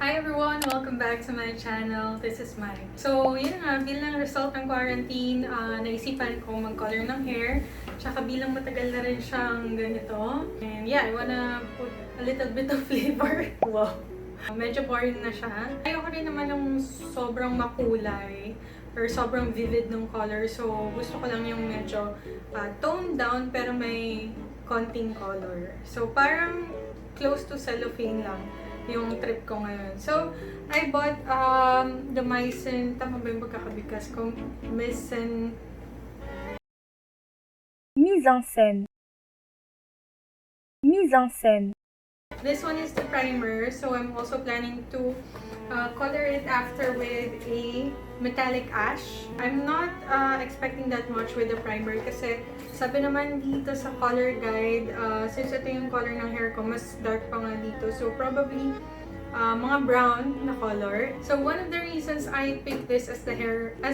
Hi everyone! Welcome back to my channel. This is Mai. So, yun nga, bilang result ng quarantine, naisipan ko mag-color ng hair. Tsaka bilang matagal na rin siyang ganito. And yeah, I wanna put a little bit of flavor. Wow! Medyo boring na siya. Ayoko rin naman ng sobrang makulay or sobrang vivid ng color. So, gusto ko lang yung medyo toned down pero may konting color. So, parang close to cellophane lang yung trip ko ngayon. So, I bought the Mise, tama ba yung pagkakabigkas ko? Mise en scène. Mise en scène. This one is the primer, so I'm also planning to color it after with a metallic ash. I'm not expecting that much with the primer kasi sabi naman dito sa color guide, since ito yung color ng hair ko, mas dark pa nga dito. So probably mga brown na color. So one of the reasons I picked this as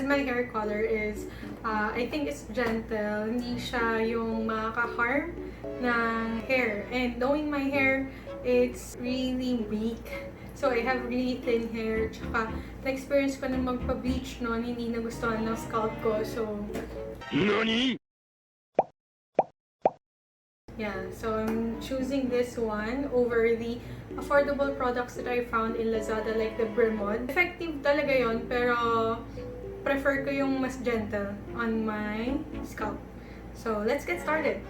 my hair color is I think it's gentle. Hindi siya yung makaka-harm ng hair. And knowing my hair, it's really weak. So I have really thin hair. Tsaka na-experience ko na magpa-bleach noon, hindi nagustuhan ng scalp ko. So NANI?! yeah, so I'm choosing this one over the affordable products that I found in Lazada like the Bremod. Effective talaga yon, pero prefer ko yung mas gentle on my scalp. So let's get started.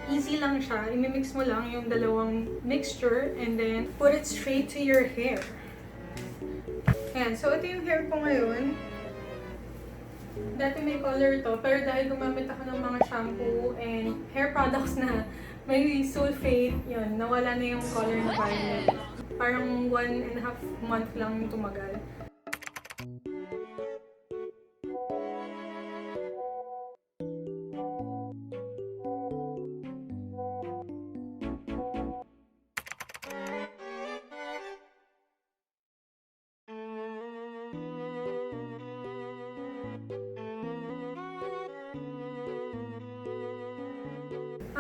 Easy lang siya. Imimix mo lang yung dalawang mixture and then put it straight to your hair. Ayan, so ito yung hair ko ngayon. Dati may color to, pero dahil gumamit ako ng mga shampoo and hair products na may sulfate, yun, nawala na yung color na violet. Parang 1.5 month lang tumagal.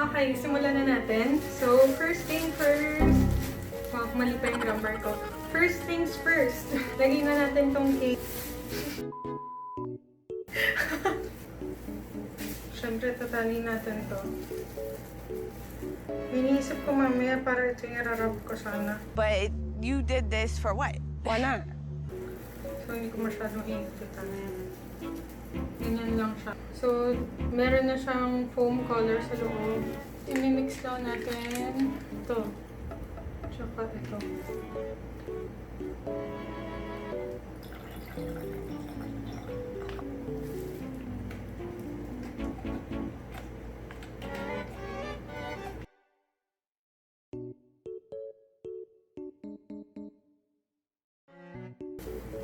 Okay, simulan na natin. So, first thing first. Wow, mali pa yung grammar ko. First things first. Lagyan na natin tong cake. Siyempre, tatali natin to. Iniisip ko mamaya para ito yung rarap ko sana. But you did this for what? Why not? So, hindi ko masyadong iipitan. Ganyan lang siya. So, meron na siyang foam color sa loob. Imimix lang natin ito. Tsaka ito.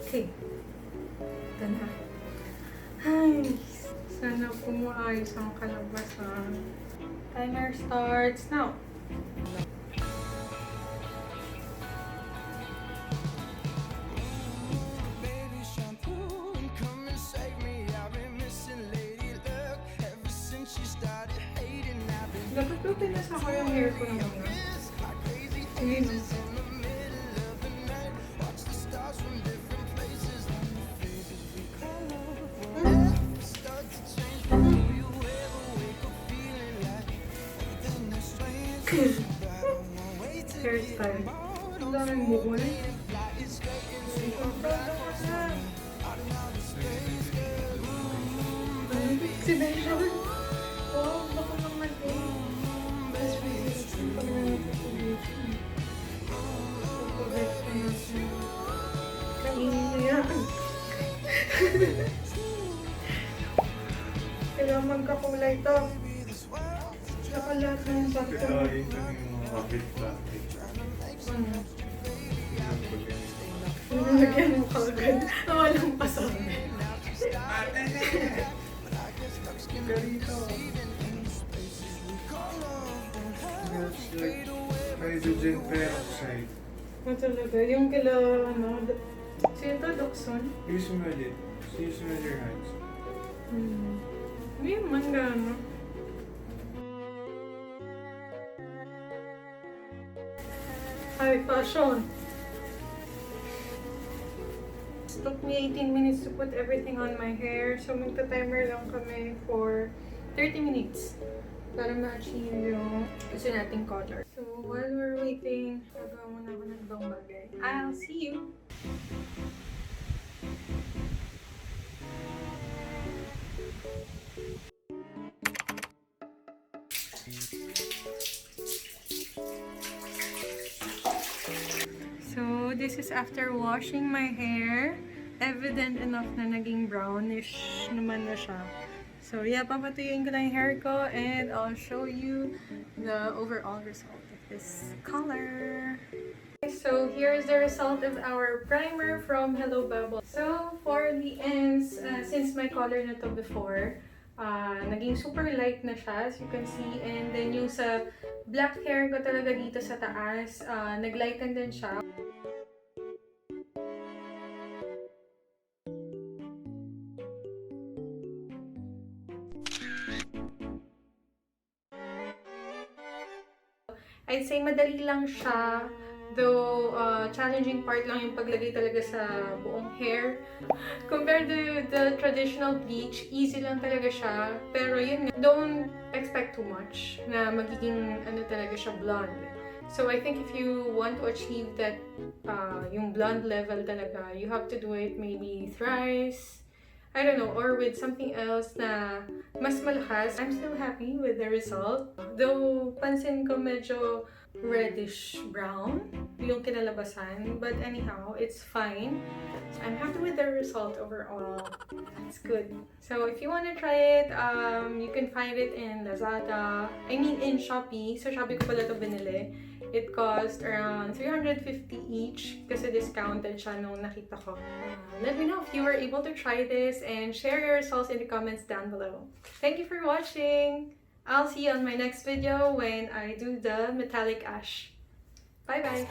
Okay. Ito na. Ay, sana pumuayos ang kalabasan. Timer starts now. Dapat ko pinasa ko yung hair ko naman. Ayun. Hairstyle. Ang daming buhol. Exhibition. Oh, baka naman eh. Mas reason pag nag-exhibition. Pag-correct ko natin. Kainin na yan. Kailangan magkakulay to. Saka lahat ng sakto. Kaya yun yung mga kapit plastic. Nalagyan mo kagad. Walang pasabi. Ganito. That's like hydrogen peroxide. Ano talaga? Yung kila, ano, sino to? Dokson? You smell it. So you smell your hands. Hindi naman gano'n. High fashion. took me 18 minutes to put everything on my hair. So magta-timer lang kami for 30 minutes para ma-achieve yung gusto nating color. So while we're waiting, gagawa muna ako ng ibang bagay. I'll see you! So, this is after washing my hair. Evident enough na naging brownish naman na siya. So, yeah, papatuyuin ko lang yung hair ko and I'll show you the overall result of this color. So, here's the result of our primer from Hello Bubble. So, for the ends, since my color na to before, naging super light na siya, as you can see. And then yung sa black hair ko talaga dito sa taas, naglighten din siya. I'd say madali lang siya, though challenging part lang yung paglagay talaga sa buong hair. Compared to the traditional bleach, easy lang talaga siya. Pero yun nga, don't expect too much na magiging ano talaga siya blonde. So I think if you want to achieve that yung blonde level talaga, you have to do it maybe thrice, I don't know, or with something else na mas malakas. I'm still happy with the result. Though, pansin ko medyo reddish brown yung kinalabasan. But anyhow, it's fine. So, I'm happy with the result overall. It's good. So, if you want to try it, you can find it in Lazada. I mean, in Shopee. So, Shopee ko pala ito binili. It cost around 350 each kasi discounted siya nung nakita ko. Let me know if you were able to try this and share your results in the comments down below. Thank you for watching! I'll see you on my next video when I do the metallic ash. Bye bye!